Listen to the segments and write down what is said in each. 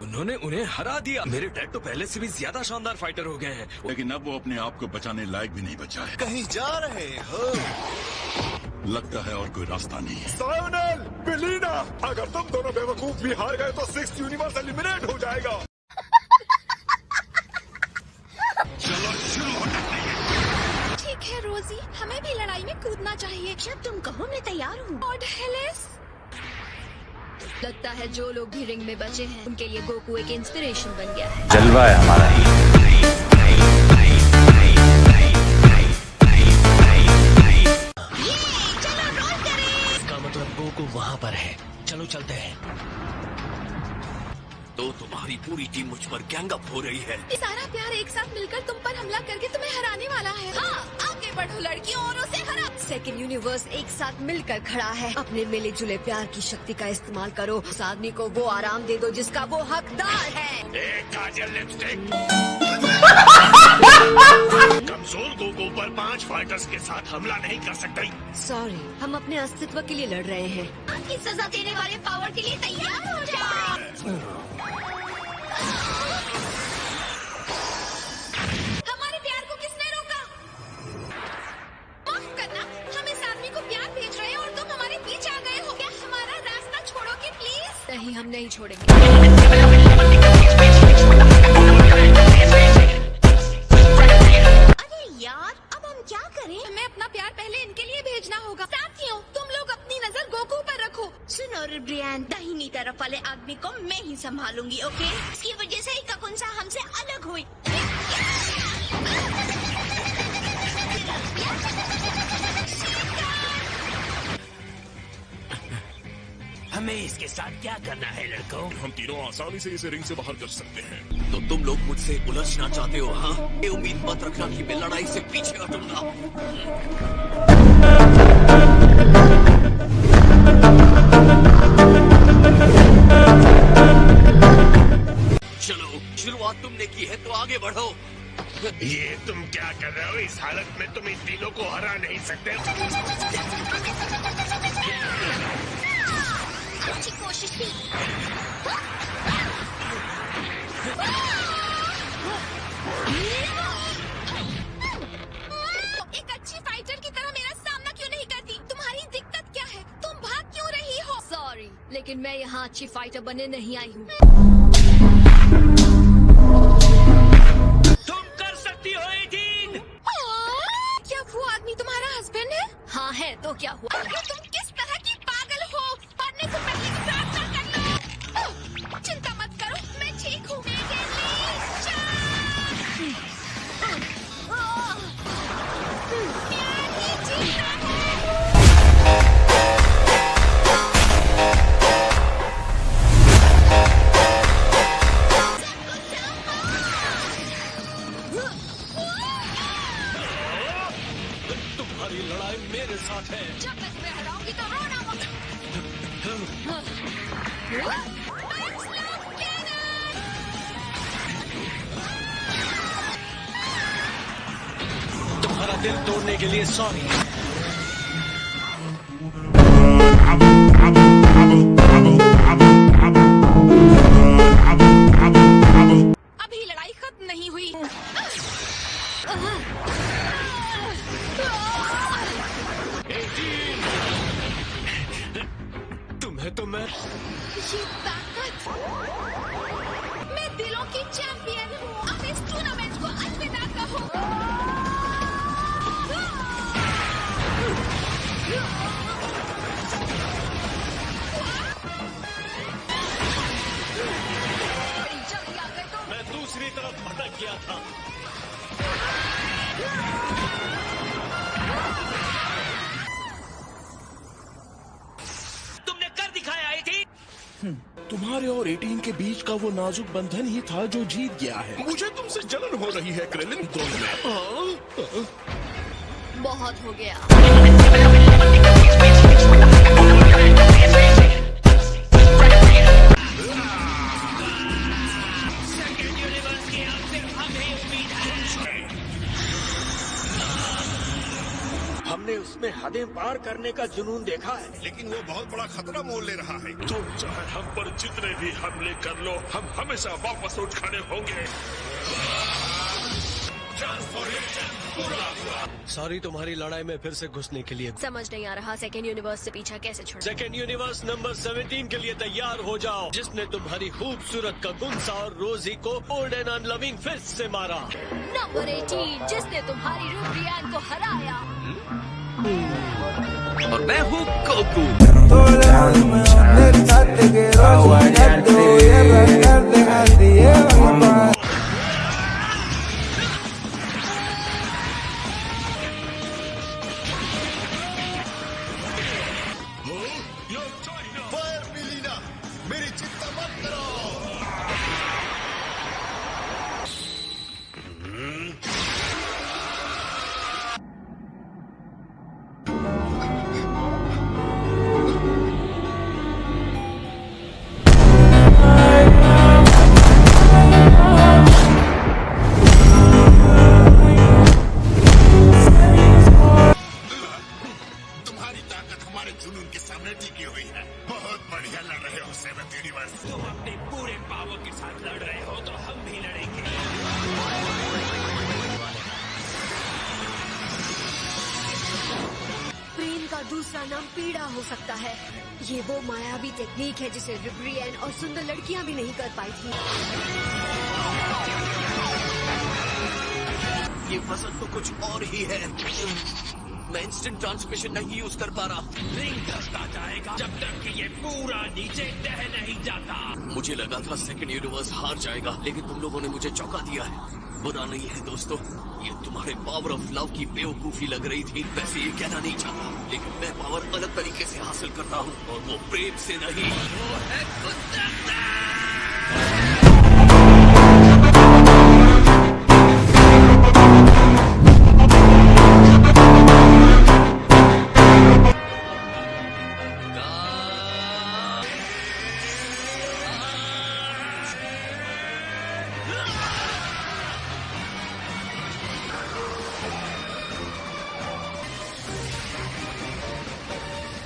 उन्होंने उन्हें हरा दिया। मेरे डैड तो पहले से भी ज्यादा शानदार फाइटर हो गए हैं, लेकिन अब वो अपने आप को बचाने लायक भी नहीं बचा है। कहीं जा रहे हो? लगता है और कोई रास्ता नहीं है। सायोनल, बेलिना, अगर तुम दोनों बेवकूफ भी हार गए तो 6 यूनिवर्स एलिमिनेट हो जाएगा। चलो शुरू हो जाते हैं। ठीक है रोजी, हमें भी लड़ाई में कूदना चाहिए। जब तुम कहो मैं तैयार हूँ। लॉर्ड हेलेस, लगता है जो लोग भी रिंग में बचे हैं उनके लिए गोकू एक इंस्पिरेशन बन गया है। जलवा है हमारा। चलो रोल करें। इसका मतलब गोकू वहाँ पर है। चलो चलते हैं। तो तुम्हारी पूरी टीम मुझ पर गैंग अप हो रही है। सारा प्यार एक साथ मिलकर तुम पर हमला करके तुम्हें हराने वाला है। हाँ, आगे बढ़ो लड़कियों और उसे हरा। सेकंड यूनिवर्स एक साथ मिलकर खड़ा है। अपने मिले जुले प्यार की शक्ति का इस्तेमाल करो। उस आदमी को वो आराम दे दो जिसका वो हकदार है। एक काजल लिपस्टिक। कमजोर गोकू पर 5 फाइटर्स के साथ हमला नहीं कर सकते। सॉरी, हम अपने अस्तित्व के लिए लड़ रहे हैं। आपकी सजा देने वाले पावर के लिए तैयार हो जाओ। हमारे प्यार को किसने रोका? माफ करना, हम इस आदमी को प्यार भेज रहे हैं और तुम हमारे बीच आ गए हो। क्या हमारा रास्ता छोड़ोगे प्लीज? नहीं, हम नहीं छोड़ेंगे। अरे यार, अब हम क्या करें? हमें अपना प्यार पहले इनके लिए भेजना होगा। साथियों, तुम लोग अपनी नजर गोकू पर रखो। सुनो रिब्रियन, दाहिनी तरफ वाले आदमी को मैं ही संभालूंगी, ओके? इसकी वजह से ककुंसा हमसे अलग हुई। हमें इसके साथ क्या करना है लड़कों? हम तीनों आसानी से इसे रिंग से बाहर कर सकते हैं। तो तुम लोग मुझसे उलझना चाहते हो? हाँ, ये उम्मीद मत रखना कि मैं लड़ाई से पीछे हटूंगा। चलो, शुरुआत तुमने की है तो आगे बढ़ो। ये तुम क्या कर रहे हो? इस हालत में तुम इन तीनों को हरा नहीं सकते। अच्छी कोशिश थी। एक अच्छी फाइटर की तरह मेरा सामना क्यों नहीं करती? तुम्हारी दिक्कत क्या है? तुम भाग क्यों रही हो? सॉरी, लेकिन मैं यहाँ अच्छी फाइटर बनने नहीं आई हूँ। तुम कर सकती हो 18। क्या वो आदमी तुम्हारा हस्बैंड है? हाँ है, तो क्या हुआ? अरे तुम किस तरह की पागल हो? मरने से पहले प्रार्थना कर लो। चिंता मत करो, मैं ठीक हूँ। प्यार ही जीता है। तुम्हारी लड़ाई मेरे साथ है। जब मैं तुम्हें हराऊंगी तो रोना मत। तुम्हारा दिल तोड़ने के लिए सॉरी। अभी लड़ाई खत्म नहीं हुई। तुम्हें तो मैं ये ताकत। मैं दिलों की चैंपियन हूँ। अब इस टूर्नामेंट को अलविदा कहो। जल्दी आ गए तो। मैं दूसरी तरफ भटक गया था। तुमने कर दिखाया आई थी। तुम्हारे और 18 के बीच का वो नाजुक बंधन ही था जो जीत गया है। मुझे तुमसे जलन हो रही है क्रेलिन। बहुत हो गया। हमने उस उसमें हदें पार करने का जुनून देखा है। लेकिन वो बहुत बड़ा खतरा मोल ले रहा है। तुम चाहे हम पर जितने भी हमले कर लो, हम हमेशा वापस उठ खड़े होंगे। सॉरी तुम्हारी लड़ाई में फिर से घुसने के लिए। समझ नहीं आ रहा सेकेंड यूनिवर्स से पीछा कैसे छोड़। सेकेंड यूनिवर्स नंबर 17 के लिए तैयार हो जाओ, जिसने तुम्हारी खूबसूरत कगुंसा और रोजी को ओल्ड एंड अनलविंग फिस्ट से मारा। नंबर 18 जिसने तुम्हारी रूब्रियान को हराया। और मैं हूँ गोकू। मेरी चिंता मत करो। तुम्हारी ताकत हमारे जुनून के सामने टिकी हुई है। बहुत बढ़िया लड़ रहे हो सेवंथ यूनिवर्स। तुम अपने पूरे पावर के साथ लड़ रहे हो तो हम भी लड़ेंगे। प्रेम का दूसरा नाम पीड़ा हो सकता है। ये वो मायावी टेक्निक है जिसे रूब्रियान और सुंदर लड़कियां भी नहीं कर पाई थी। ये वजन तो कुछ और ही है। मैं इंस्टेंट ट्रांसमिशन नहीं यूज कर पा रहा। रिंग करता जाएगा जब तक कि ये पूरा नीचे ढह नहीं जाता। मुझे लगा था सेकंड यूनिवर्स हार जाएगा, लेकिन तुम लोगों ने मुझे चौंका दिया है। बुरा नहीं है दोस्तों, ये तुम्हारे पावर ऑफ लव की बेवकूफी लग रही थी। वैसे ये कहना नहीं चाहता, लेकिन मैं पावर अलग तरीके से हासिल करता हूँ, और वो प्रेम से नहीं। वो है कुदरत।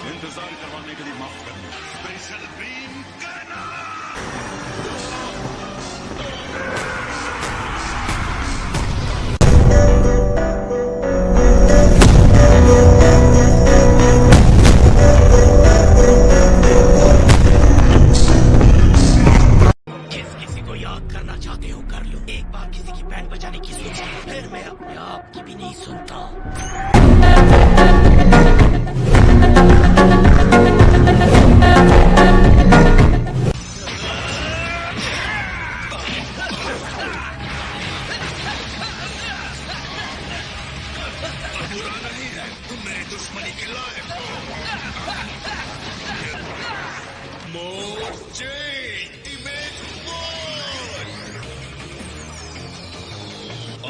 इंतजार करवाने के लिए माफ करना। स्पेशल बीम करना। जिस किसी को याद करना चाहते हो कर लो। एक बार किसी की बैंड बजाने की सोची, फिर मैं अपने आप की भी नहीं सुनता। बुरा नहीं है, तुम मेरी दुश्मनी के लायक हो। Mode change, image mode.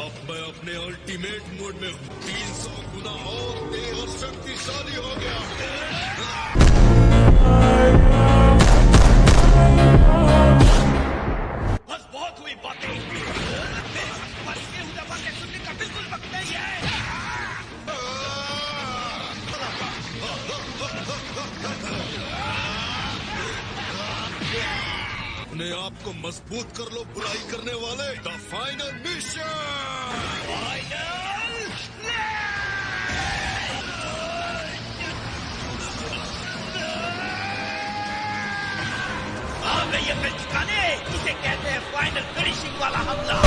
अब मैं अपने अल्टीमेट मोड में हूँ। 300 गुना और तेज और शक्तिशाली हो गया। बस बहुत हुई बातें। बस ये दबा के सुनने का बिल्कुल वक्त नहीं है। अपने आप को मजबूत कर लो बुराई करने वाले। The final mission. आ गई है फिर ठिकाने। इसे कहते हैं फाइनल फिनिशिंग वाला हमला।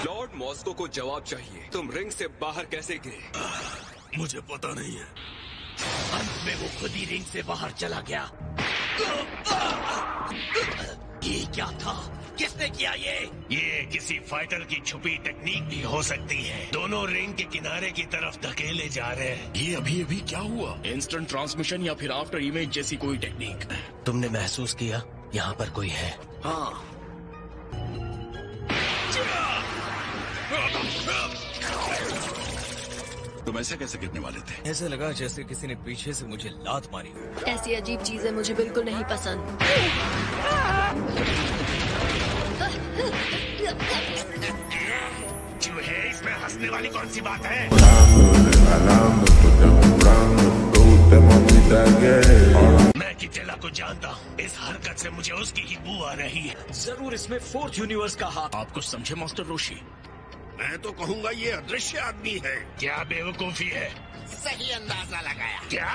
लॉर्ड मॉस्को को जवाब चाहिए। तुम रिंग से बाहर कैसे गिरे? मुझे पता नहीं है। अंत में वो खुद ही रिंग से बाहर चला गया। ये क्या था? किसने किया ये? ये किसी फाइटर की छुपी टेक्निक भी हो सकती है। दोनों रिंग के किनारे की तरफ धकेले जा रहे हैं। ये अभी अभी क्या हुआ? इंस्टेंट ट्रांसमिशन या फिर आफ्टर इमेज जैसी कोई टेक्निक? तुमने महसूस किया यहाँ पर कोई है? हाँ, तुम्हें तुम ऐसे कैसे गिरने वाले थे? ऐसे लगा जैसे किसी ने पीछे से मुझे लात मारी हो। ऐसी अजीब चीजें मुझे बिल्कुल नहीं पसंद। चूहे, इसमें हंसने वाली कौन सी बात है? मैं किटेला को जानता हूँ। इस हरकत से मुझे उसकी ही बू आ रही है। जरूर इसमें फोर्थ यूनिवर्स का हाथ। आप कुछ समझे मास्टर रोशी? मैं तो कहूँगा ये अदृश्य आदमी है। क्या बेवकूफी है? सही अंदाजा लगाया। क्या?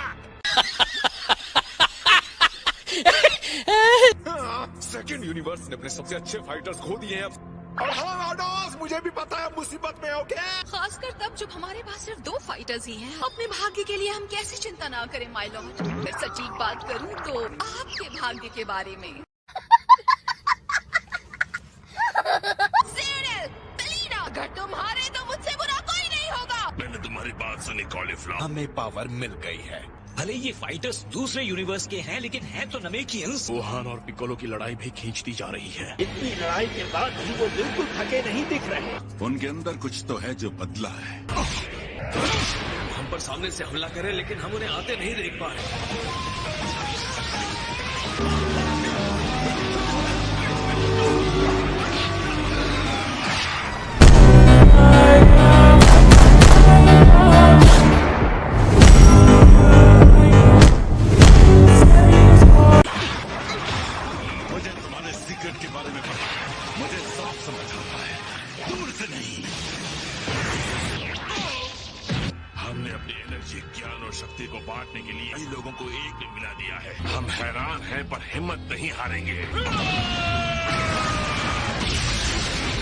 सेकंड यूनिवर्स ने अपने सबसे अच्छे फाइटर्स खो दिए हैं अब। और हाँ आडोस, मुझे भी पता है मुसीबत में हो क्या? खासकर तब जब हमारे पास सिर्फ 2 फाइटर्स ही हैं। अपने भाग्य के लिए हम कैसे चिंता ना करें माय लॉर्ड। अगर सच्ची बात करूं तो आपके भाग्य के बारे में। सेरेल, बेलिना, अगर तुम हारे तो मुझसे बुरा कोई नहीं होगा। मैंने तुम्हारी बात सुनी कॉलीफ्लावर। हमें पावर मिल गई है। भले ये फाइटर्स दूसरे यूनिवर्स के हैं, लेकिन हैं तो नमेकियंस। वुहान और पिकोलो की लड़ाई भी खींचती जा रही है। इतनी लड़ाई के बाद भी वो बिल्कुल थके नहीं दिख रहे। उनके अंदर कुछ तो है जो बदला है। हम पर सामने से हमला करें, लेकिन हम उन्हें आते नहीं देख पा रहे। मुझे तुम्हारे सीक्रेट के बारे में पता है। मुझे साफ समझ आता है, दूर से नहीं। हमने अपनी एनर्जी, ज्ञान और शक्ति को बांटने के लिए कई लोगों को एक में मिला दिया है। हम हैरान हैं पर हिम्मत नहीं हारेंगे।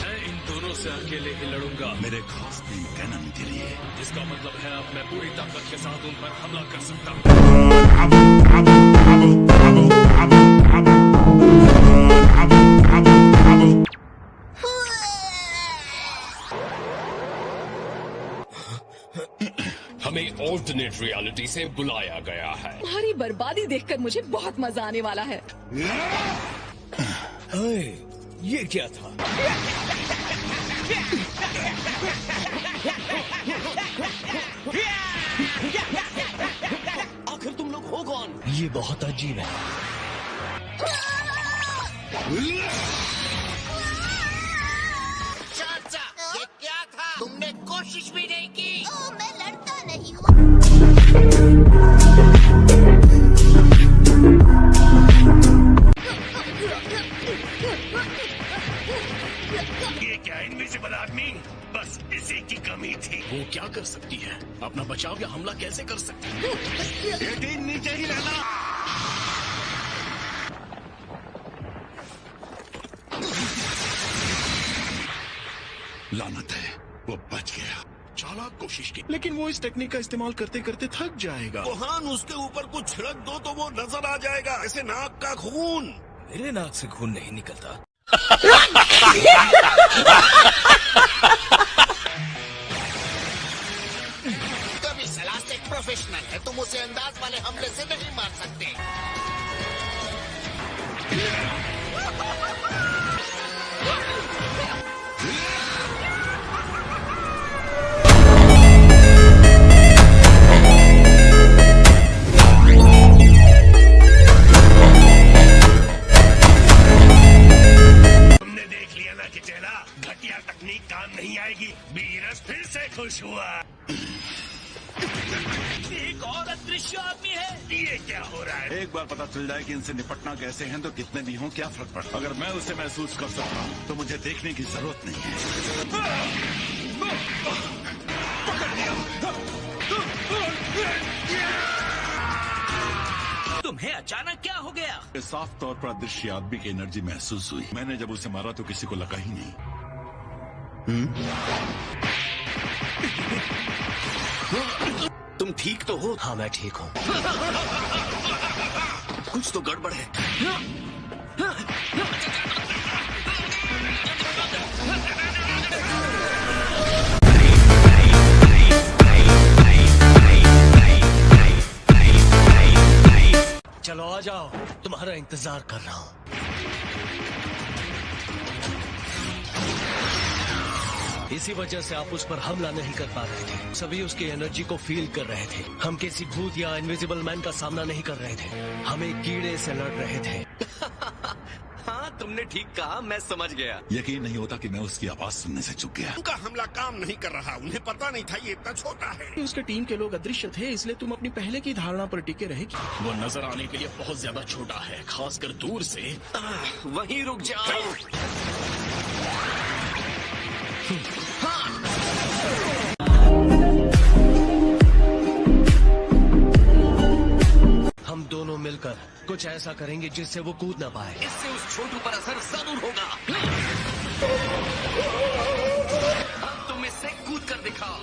मैं इन दोनों से अकेले ही लड़ूंगा। मेरे खास टीम कैनन के लिए। जिसका मतलब है अब मैं पूरी ताकत के साथ उन पर हमला कर सकता हूँ। हमें ऑल्टरनेट रियलिटी से बुलाया गया है। तुम्हारी बर्बादी देखकर मुझे बहुत मजा आने वाला है। ये क्या था? आखिर तुम लोग हो कौन? ये बहुत अजीब है। चाचा, ये क्या था? तुमने कोशिश भी नहीं की। मैं लड़ता नहीं हूँ। ये क्या इनविजिबल आदमी? बस इसी की कमी थी। वो क्या कर सकती है? अपना बचाव या हमला कैसे कर सकती है? 18 नीचे ही रहना। लानत है, वो बच गया। चालाक कोशिश की, लेकिन वो इस टेक्निक का इस्तेमाल करते करते थक जाएगा। वहां उसके ऊपर कुछ छिड़क दो तो वो नजर आ जाएगा। ऐसे नाक का खून। मेरे नाक से खून नहीं निकलता। कभी सलाह एक प्रोफेशनल है, तुम उसे अंदाज वाले हमले से नहीं मार सकते। तुमने देख लिया ना कि चेला, घटिया तकनीक काम नहीं आएगी। बीरस फिर से खुश हुआ। एक और अदृश्य आदमी है। ये क्या हो रहा है? एक बार पता चल जाए कि इनसे निपटना कैसे है तो कितने भी हों क्या फर्क पड़ता। अगर मैं उसे महसूस कर सकता हूँ तो मुझे देखने की जरूरत नहीं है। तुम्हें अचानक क्या हो गया? साफ तौर पर अदृश्य आदमी की एनर्जी महसूस हुई। मैंने जब उसे मारा तो किसी को लगा ही नहीं। तुम ठीक तो हो? हाँ, मैं ठीक हूँ। कुछ तो गड़बड़ है। चलो आ जाओ, तुम्हारा इंतजार कर रहा हूँ। इसी वजह से आप उस पर हमला नहीं कर पा रहे थे। सभी उसकी एनर्जी को फील कर रहे थे। हम किसी भूत या इनविजिबल मैन का सामना नहीं कर रहे थे, हम एक कीड़े से लड़ रहे थे। हाँ, तुमने ठीक कहा, मैं समझ गया। यकीन नहीं होता कि मैं उसकी आवाज सुनने से चूक गया। उनका हमला काम नहीं कर रहा, उन्हें पता नहीं था ये इतना छोटा है। उसके टीम के लोग अदृश्य थे, इसलिए तुम अपनी पहले की धारणा पर टिके रहेगी। वो नजर आने के लिए बहुत ज्यादा छोटा है, खासकर दूर से। वहीं रुक जाओ। हम दोनों मिलकर कुछ ऐसा करेंगे जिससे वो कूद ना पाए। इससे उस छोटू पर असर जरूर होगा। अब तुम इससे कूद कर दिखाओ।